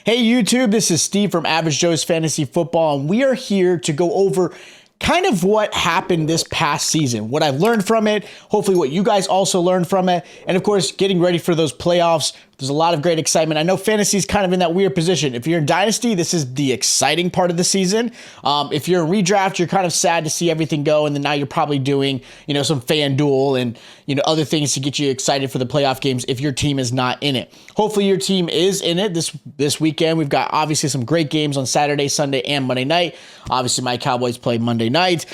Hey YouTube, this is Steve from Average Joe's Fantasy Football, and we are here to go over kind of what happened this past season, what I've learned from it, hopefully what you guys also learned from it, and of course, getting ready for those playoffs. There's a lot of great excitement. I know fantasy is kind of in that weird position. If you're in Dynasty, this is the exciting part of the season. If you're in redraft, you're kind of sad to see everything go, and then now you're probably doing, some FanDuel and, other things to get you excited for the playoff games if your team is not in it. Hopefully your team is in it this weekend. We've got obviously some great games on Saturday, Sunday, and Monday night. Obviously, my Cowboys play Monday night.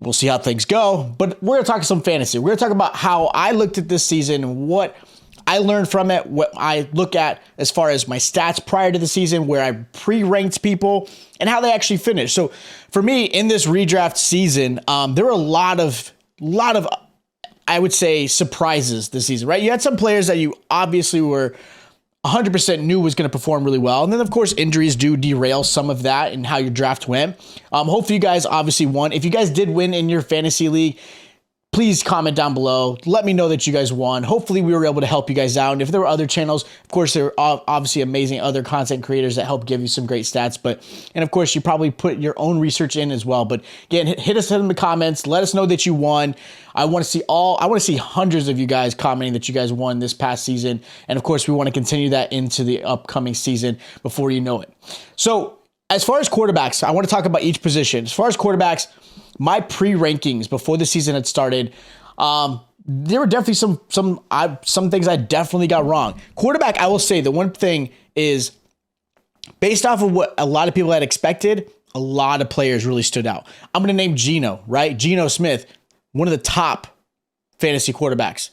We'll see how things go, but we're going to talk some fantasy. We're going to talk about how I looked at this season, what I learned from it, what I look at as far as my stats prior to the season, where I pre-ranked people, and how they actually finished. So for me, in this redraft season, there were a lot of, I would say, surprises this season, right? You had some players that you obviously were 100% knew was going to perform really well. And then, of course, injuries do derail some of that and how your draft went. Hopefully you guys obviously won. If you guys did win in your fantasy league, please comment down below. Let me know that you guys won. Hopefully we were able to help you guys out. And if there were other channels, of course, there are obviously amazing other content creators that help give you some great stats. And of course, you probably put your own research in as well. But again, hit us in the comments. Let us know that you won. I want to see hundreds of you guys commenting that you guys won this past season. And of course, we want to continue that into the upcoming season before you know it. So as far as quarterbacks, I want to talk about each position. As far as quarterbacks, my pre-rankings before the season had started, there were definitely some things I definitely got wrong. Quarterback, I will say the one thing is, based off of what a lot of people had expected, a lot of players really stood out. I'm going to name Geno, right? Geno Smith, one of the top fantasy quarterbacks,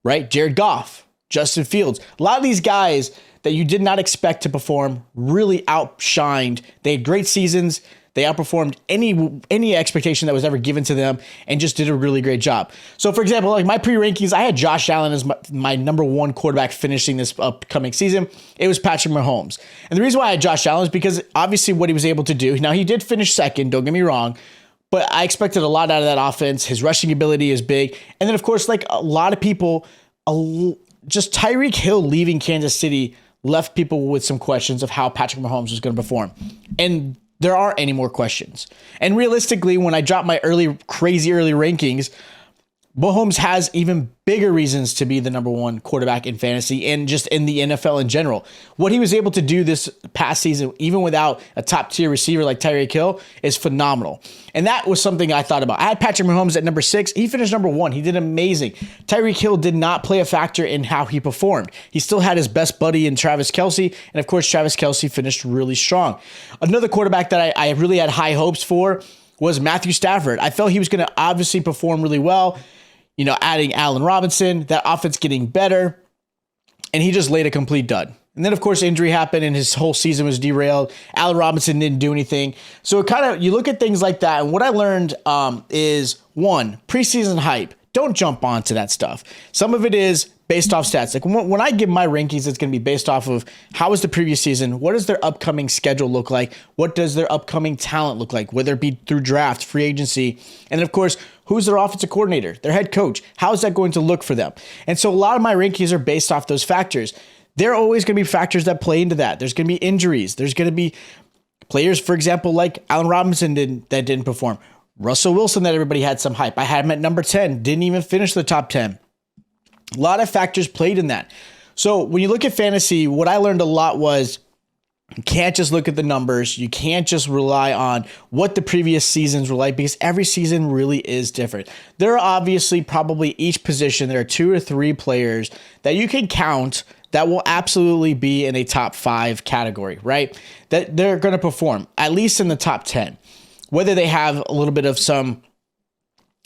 right? Jared Goff, Justin Fields, a lot of these guys that you did not expect to perform really outshined. They had great seasons. They outperformed any expectation that was ever given to them and just did a really great job. So, for example, like my pre-rankings, I had Josh Allen as my number one quarterback finishing this upcoming season. It was Patrick Mahomes. And the reason why I had Josh Allen is because obviously what he was able to do. Now, he did finish second, don't get me wrong, but I expected a lot out of that offense. His rushing ability is big. And then, of course, like a lot of people, just Tyreek Hill leaving Kansas City left people with some questions of how Patrick Mahomes was going to perform. And there aren't any more questions. And realistically, when I dropped my crazy early rankings, Mahomes has even bigger reasons to be the number one quarterback in fantasy and just in the NFL in general. What he was able to do this past season, even without a top tier receiver like Tyreek Hill, is phenomenal. And that was something I thought about. I had Patrick Mahomes at number 6. He finished number 1. He did amazing. Tyreek Hill did not play a factor in how he performed. He still had his best buddy in Travis Kelce. And of course, Travis Kelce finished really strong. Another quarterback that I really had high hopes for was Matthew Stafford. I felt he was going to obviously perform really well. Adding Allen Robinson, that offense getting better, and he just laid a complete dud. And then, of course, injury happened, and his whole season was derailed. Allen Robinson didn't do anything. So you look at things like that, and what I learned is, one, preseason hype. Don't jump onto that stuff. Some of it is based off stats. Like when I give my rankings, it's going to be based off of how was the previous season, what does their upcoming schedule look like, what does their upcoming talent look like, whether it be through draft, free agency, and then, of course, who's their offensive coordinator, their head coach, how is that going to look for them? And so a lot of my rankings are based off those factors. There are always going to be factors that play into that. There's going to be injuries. There's going to be players, for example, like Allen Robinson that didn't perform. Russell Wilson, that everybody had some hype. I had him at number 10, didn't even finish the top 10. A lot of factors played in that. So when you look at fantasy, what I learned a lot was you can't just look at the numbers. You can't just rely on what the previous seasons were like, because every season really is different. There are obviously probably each position, there are 2 or 3 players that you can count that will absolutely be in a top 5 category, right? That they're going to perform at least in the top 10. Whether they have a little bit of some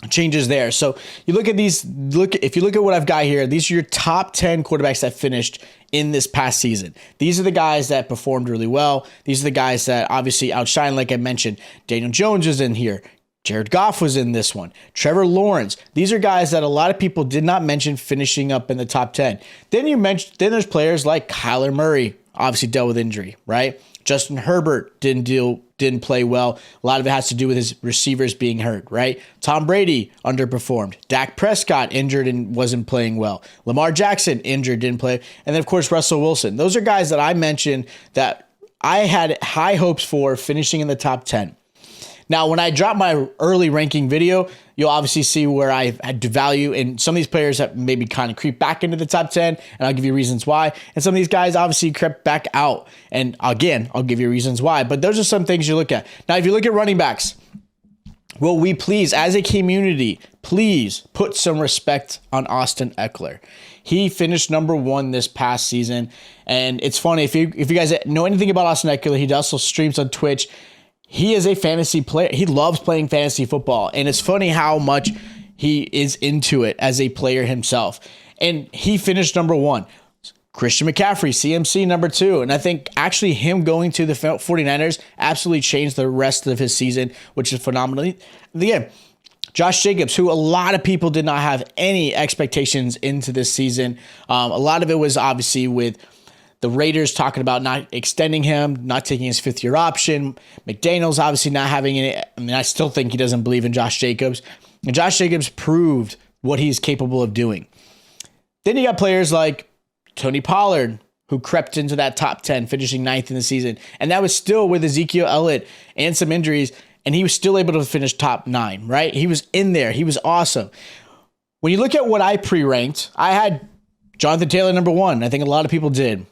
changes there. So you look at these, if you look at what I've got here, these are your top 10 quarterbacks that finished in this past season. These are the guys that performed really well. These are the guys that obviously outshine, like I mentioned. Daniel Jones was in here. Jared Goff was in this one. Trevor Lawrence. These are guys that a lot of people did not mention finishing up in the top 10. Then there's players like Kyler Murray, obviously dealt with injury, right? Justin Herbert didn't deal didn't play well. A lot of it has to do with his receivers being hurt, right? Tom Brady underperformed. Dak Prescott injured and wasn't playing well. Lamar Jackson injured, didn't play. And then, of course, Russell Wilson. Those are guys that I mentioned that I had high hopes for finishing in the top 10. Now, when I drop my early ranking video, you'll obviously see where I had to value, and some of these players have maybe kind of creep back into the top 10, and I'll give you reasons why. And some of these guys obviously crept back out, and again, I'll give you reasons why. But those are some things you look at. Now, if you look at running backs, will we please, as a community, please put some respect on Austin Eckler? He finished number 1 this past season, and it's funny, if you guys know anything about Austin Eckler, he also streams on Twitch. He is a fantasy player. He loves playing fantasy football. And it's funny how much he is into it as a player himself. And he finished number 1. Christian McCaffrey, CMC, number 2. And I think actually him going to the 49ers absolutely changed the rest of his season, which is phenomenal. Again, Josh Jacobs, who a lot of people did not have any expectations into this season. A lot of it was obviously with the Raiders talking about not extending him, not taking his 5th-year option. McDaniels obviously not having any. I mean, I still think he doesn't believe in Josh Jacobs. And Josh Jacobs proved what he's capable of doing. Then you got players like Tony Pollard, who crept into that top 10, finishing 9th in the season. And that was still with Ezekiel Elliott and some injuries, and he was still able to finish top 9, right? He was in there. He was awesome. When you look at what I pre-ranked, I had Jonathan Taylor number 1. I think a lot of people did.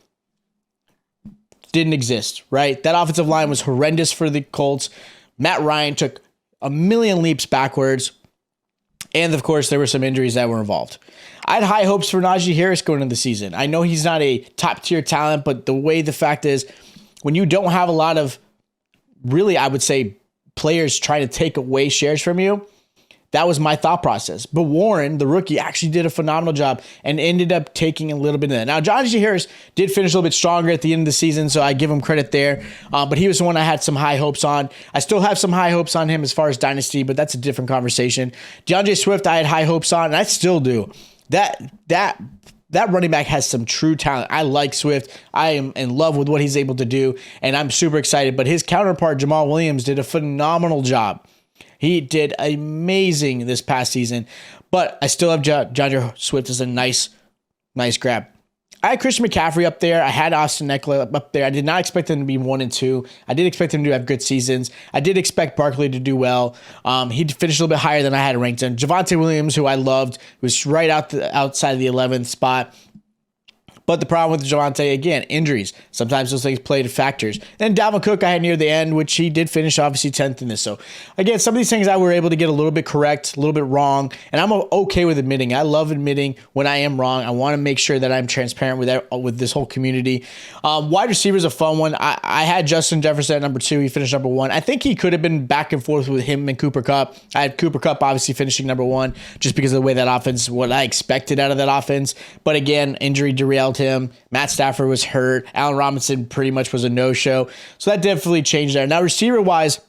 Didn't exist, right? That offensive line was horrendous for the Colts. Matt Ryan took a million leaps backwards. And, of course, there were some injuries that were involved. I had high hopes for Najee Harris going into the season. I know he's not a top-tier talent, but the fact is, when you don't have a lot of, really, I would say, players trying to take away shares from you, that was my thought process. But Warren, the rookie, actually did a phenomenal job and ended up taking a little bit of that. Now, Najee Harris did finish a little bit stronger at the end of the season, so I give him credit there. But he was the one I had some high hopes on. I still have some high hopes on him as far as dynasty, but that's a different conversation. DeAndre Swift, I had high hopes on, and I still do. That running back has some true talent. I like Swift. I am in love with what he's able to do, and I'm super excited. But his counterpart, Jamal Williams, did a phenomenal job. He did amazing this past season, but I still have DeAndre Swift as a nice grab. I had Christian McCaffrey up there. I had Austin Eckler up there. I did not expect them to be 1 and 2. I did expect them to have good seasons. I did expect Barkley to do well. He finished a little bit higher than I had ranked him. Javonte Williams, who I loved, was right outside of the 11th spot. But the problem with Javonte, again, injuries. Sometimes those things play to factors. Then Dalvin Cook I had near the end, which he did finish obviously 10th in this. So again, some of these things I were able to get a little bit correct, a little bit wrong, and I'm okay with admitting. I love admitting when I am wrong. I want to make sure that I'm transparent with this whole community. Wide receiver is a fun one. I had Justin Jefferson at number 2. He finished number 1. I think he could have been back and forth with him and Cooper Kupp. I had Cooper Kupp obviously finishing number 1 just because of the way that offense, what I expected out of that offense. But again, injury derailed him. Matt Stafford was hurt. Allen Robinson pretty much was a no-show. So that definitely changed there. Now, receiver-wise,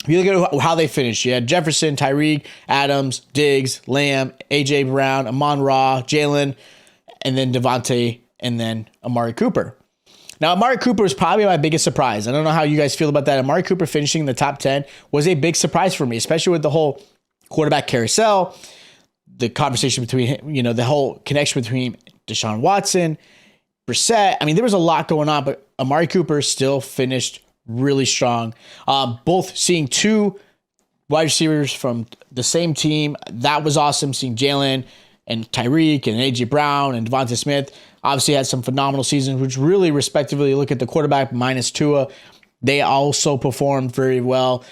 if you look at how they finished, you had Jefferson, Tyreek, Adams, Diggs, Lamb, A.J. Brown, Amon-Ra, Jalen, and then Devontae, and then Amari Cooper. Now, Amari Cooper was probably my biggest surprise. I don't know how you guys feel about that. Amari Cooper finishing in the top 10 was a big surprise for me, especially with the whole quarterback carousel, the conversation between, the whole connection between Deshaun Watson, Brissett. I mean, there was a lot going on, but Amari Cooper still finished really strong. Both seeing 2 wide receivers from the same team, that was awesome. Seeing Jalen and Tyreek and A.J. Brown and Devonta Smith obviously had some phenomenal seasons, which really respectively, look at the quarterback minus Tua, they also performed very well.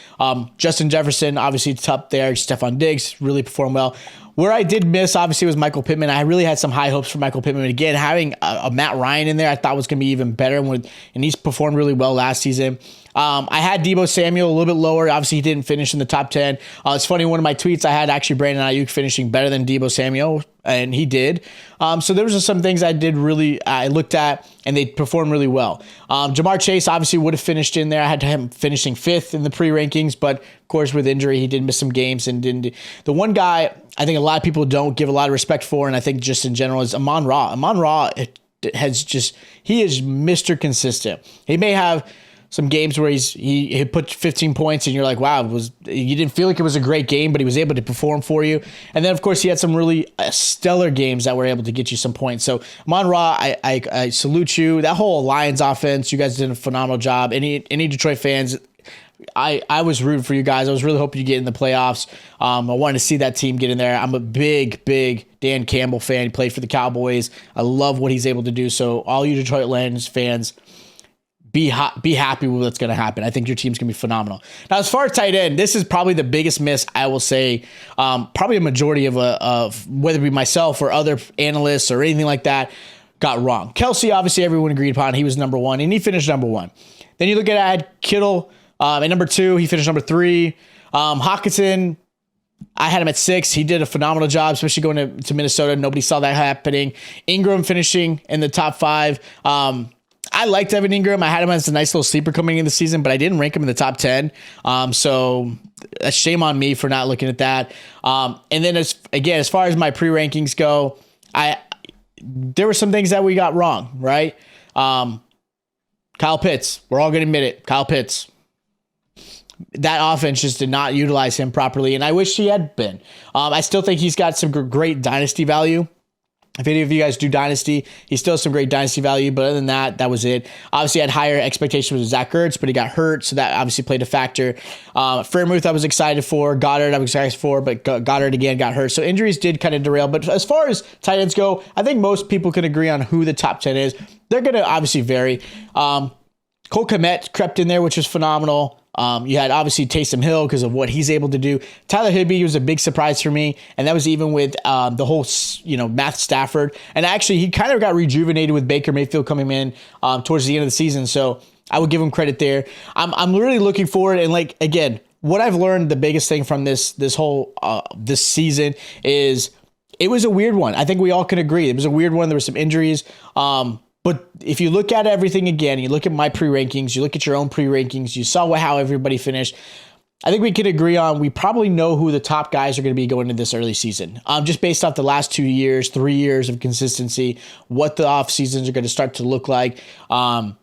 Justin Jefferson, obviously, it's up there. Stephon Diggs really performed well. Where I did miss, obviously, was Michael Pittman. I really had some high hopes for Michael Pittman. Again, having a Matt Ryan in there, I thought was going to be even better, and he's performed really well last season. I had Deebo Samuel a little bit lower. Obviously, he didn't finish in the top 10. It's funny, one of my tweets, I had actually Brandon Ayuk finishing better than Deebo Samuel, and he did. So there was just some things I looked at, and they performed really well. Jamar Chase obviously would have finished in there. I had him finishing 5th in the pre-rankings, but of course, with injury, he did miss some games and didn't. The one guy I think a lot of people don't give a lot of respect for, and I think just in general, is Amon-Ra. Amon-Ra he is Mr. Consistent. He may have some games where he put 15 points and you're like, wow, you didn't feel like it was a great game, but he was able to perform for you. And then of course he had some really stellar games that were able to get you some points. So Amon-Ra, I salute you. That whole Lions offense, you guys did a phenomenal job. Any Detroit fans, I was rooting for you guys. I was really hoping you get in the playoffs. I wanted to see that team get in there. I'm a big Dan Campbell fan. He played for the Cowboys. I love what he's able to do. So all you Detroit Lions fans, be happy with what's going to happen. I think your team's going to be phenomenal. Now, as far as tight end, this is probably the biggest miss, I will say. Probably a majority of whether it be myself or other analysts or anything like that, got wrong. Kelsey, obviously everyone agreed upon. He was number one, and he finished number one. Then you look at I had Kittle at number 2. He finished number 3. Hockenson, I had him at 6. He did a phenomenal job, especially going to Minnesota. Nobody saw that happening. Ingram finishing in the top 5. I liked Evan Ingram. I had him as a nice little sleeper coming in the season, but I didn't rank him in the top 10. So a shame on me for not looking at that. And then as far as my pre-rankings go, there were some things that we got wrong, right? Kyle Pitts. We're all going to admit it. Kyle Pitts. That offense just did not utilize him properly, and I wish he had been. I still think he's got some great dynasty value. If any of you guys do Dynasty, he still has some great Dynasty value, but other than that, that was it. Obviously, I had higher expectations with Zach Ertz, but he got hurt, so that obviously played a factor. Freiermuth, I was excited for. Goddard, I was excited for, but Goddard again got hurt. So injuries did kind of derail. But as far as tight ends go, I think most people can agree on who the top 10 is. They're going to obviously vary. Cole Kmet crept in there, which was phenomenal. You had obviously Taysom Hill because of what he's able to do. Tyler Higbee was a big surprise for me, and that was even with the whole, Matt Stafford. And actually, he kind of got rejuvenated with Baker Mayfield coming in towards the end of the season. So I would give him credit there. I'm really looking forward, and again, what I've learned, the biggest thing from this whole this season is it was a weird one. I think we all can agree it was a weird one. There were some injuries. But if you look at everything again, you look at my pre-rankings, you look at your own pre-rankings, you saw how everybody finished. I think we could agree on we probably know who the top guys are going to be going into this early season. Just based off the last 2 years, 3 years of consistency, what the off seasons are going to start to look like. And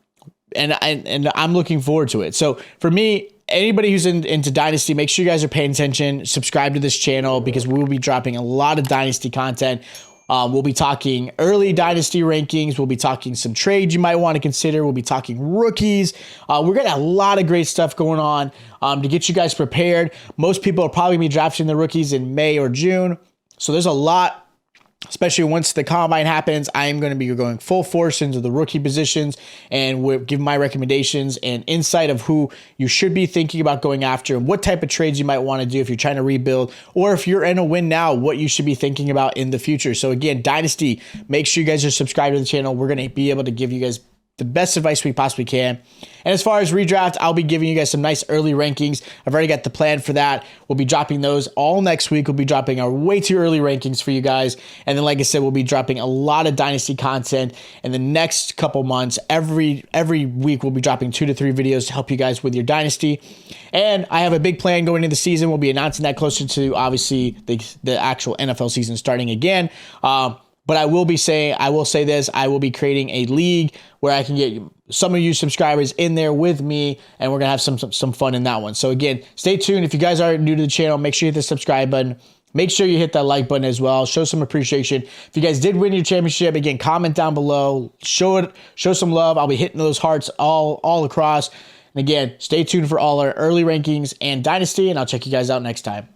I'm looking forward to it. So for me, anybody who's into Dynasty, make sure you guys are paying attention. Subscribe to this channel because we will be dropping a lot of Dynasty content. We'll be talking early Dynasty rankings. We'll be talking some trades you might want to consider. We'll be talking rookies. We're going to have a lot of great stuff going on to get you guys prepared. Most people will probably be drafting the rookies in May or June. So there's a lot, especially once the combine happens. I am going to be going full force into the rookie positions and we'll give my recommendations and insight of who you should be thinking about going after and what type of trades you might want to do if you're trying to rebuild, or if you're in a win now, what you should be thinking about in the future. So again, Dynasty, make sure you guys are subscribed to the channel. We're going to be able to give you guys the best advice we possibly can. And as far as redraft, I'll be giving you guys some nice early rankings. I've already got the plan for that. We'll be dropping those all next week. We'll be dropping our way too early rankings for you guys. And then, like I said, we'll be dropping a lot of Dynasty content in the next couple months. Every week, we'll be dropping 2 to 3 videos to help you guys with your Dynasty. And I have a big plan going into the season. We'll be announcing that closer to, obviously, the actual NFL season starting again. But I will say this, I will be creating a league where I can get some of you subscribers in there with me, and we're going to have some fun in that one. So again, stay tuned. If you guys are new to the channel, make sure you hit the subscribe button. Make sure you hit that like button as well. Show some appreciation. If you guys did win your championship, again, comment down below. Show some love. I'll be hitting those hearts all across. And again, stay tuned for all our early rankings and Dynasty, and I'll check you guys out next time.